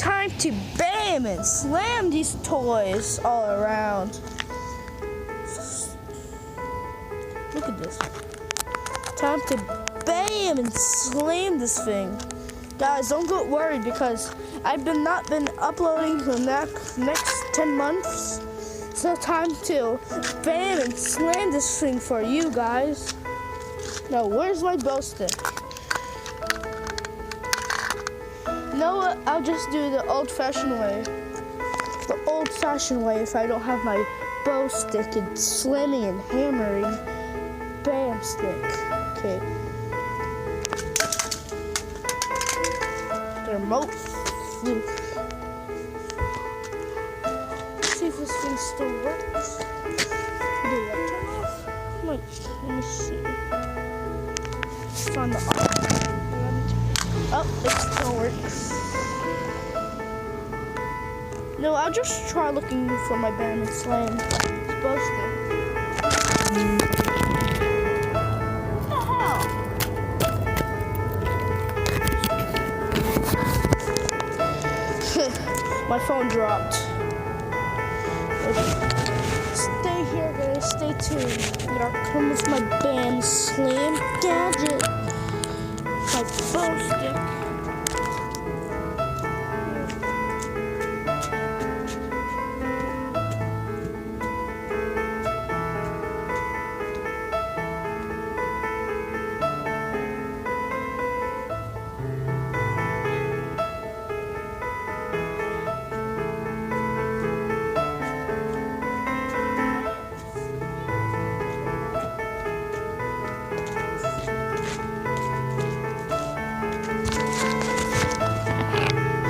time to bam and slam these toys all around. Look at this. Time to bam and slam this thing. Guys, don't get worried because I've not been uploading for the next 10 months. So time to bam and slam this thing for you guys. Now, where's my bow stick? You know what? I'll just do the old-fashioned way. The old-fashioned way if I don't have my bow stick and slamming and hammering bam stick. Okay. The remote fluke. Let's see if this thing still works. Do that turn off? Let me see. It's on the off. Oh, it still works. No, I'll just try looking for my bam and slam. It's supposed to. What the hell? My phone dropped. Stay here, guys. Stay tuned. Here I come with my bam slam gadget. My bow stick.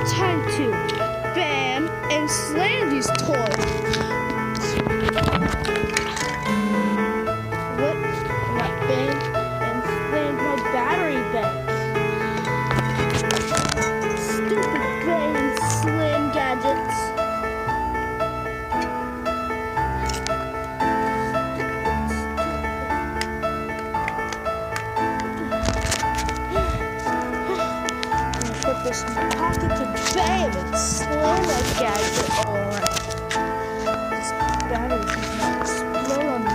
Time to bam and slam these toys. What? Not bam and slam my battery back. Stupid bam and slam gadgets. Put this in my pocket to bam and slam that gadget all around. This battery does not explode on me.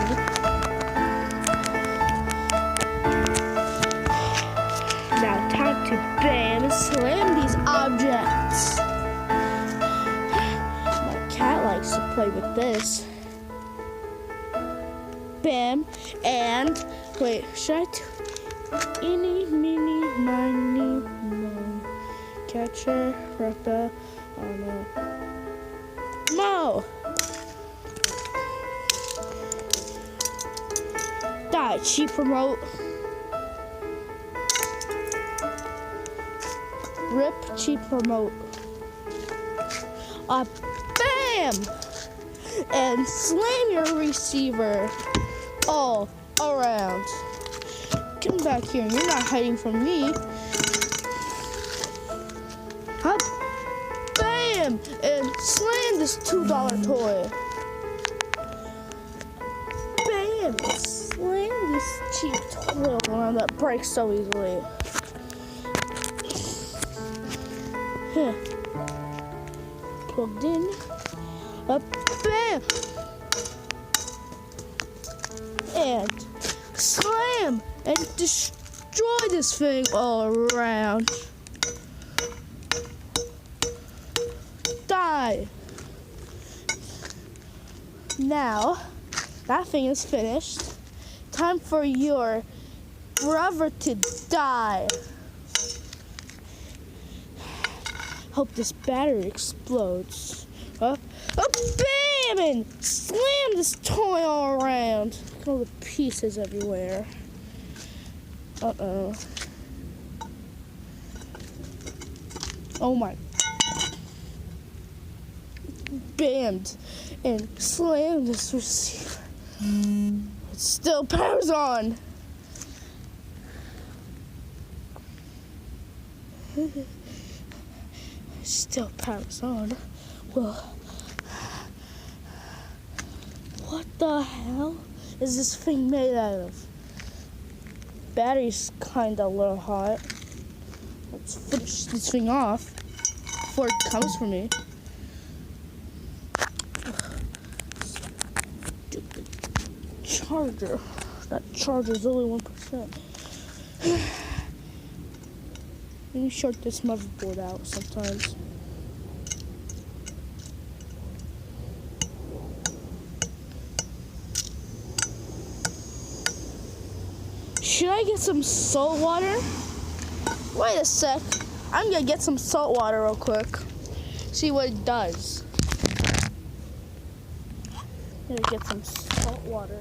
Now time to bam and slam these objects. My cat likes to play with this. Bam and wait, should I do eeny, meeny, miny, mo? Catcher, rapper, oh no. Mo! Die, cheap remote. Rip, cheap remote. Bam! And slam your receiver all around. Come back here, you're not hiding from me. Up, bam, and slam this $2 toy. Bam, slam this cheap toy around that breaks so easily. Here, plugged in. Up, bam, and slam and destroy this thing all around. Die. Now, that thing is finished. Time for your brother to die. Hope this battery explodes. Up, bam, and slam this toy all around. Look at all the pieces everywhere. Uh-oh. Oh my. Bammed and slammed this receiver. It still powers on. Still powers on. Well, what the hell is this thing made out of? Battery's kinda a little hot. Let's finish this thing off. before it comes for me. Stupid charger. That charger's only 1%. Let me short this motherboard out sometimes. Should I get some salt water? Wait a sec. I'm gonna get some salt water real quick. See what it does. Gonna get some salt water.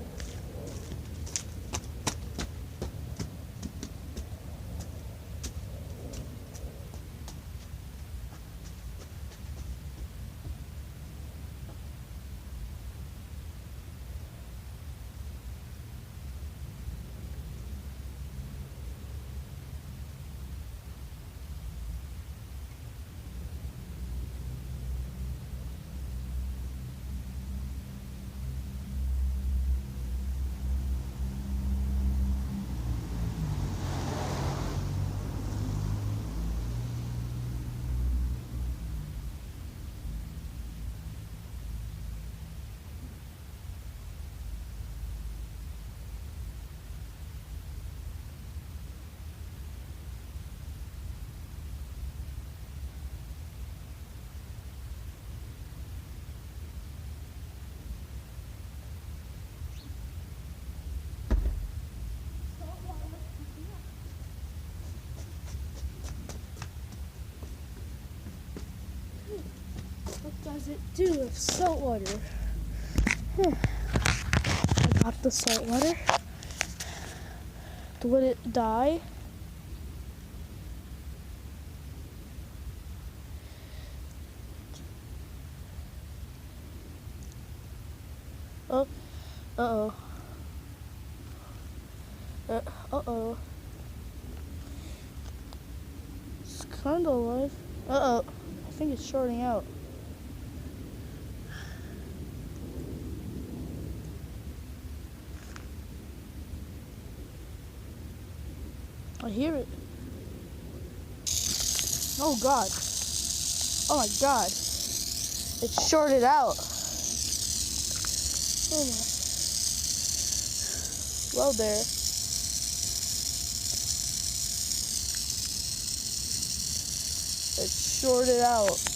What does it do with salt water? I got the salt water. Would it die? Oh, uh-oh. Uh-oh. It's kind of alive. Uh-oh. I think it's shorting out. I hear it. Oh God. Oh my God. It's shorted out. Oh my. Well there. It's shorted out.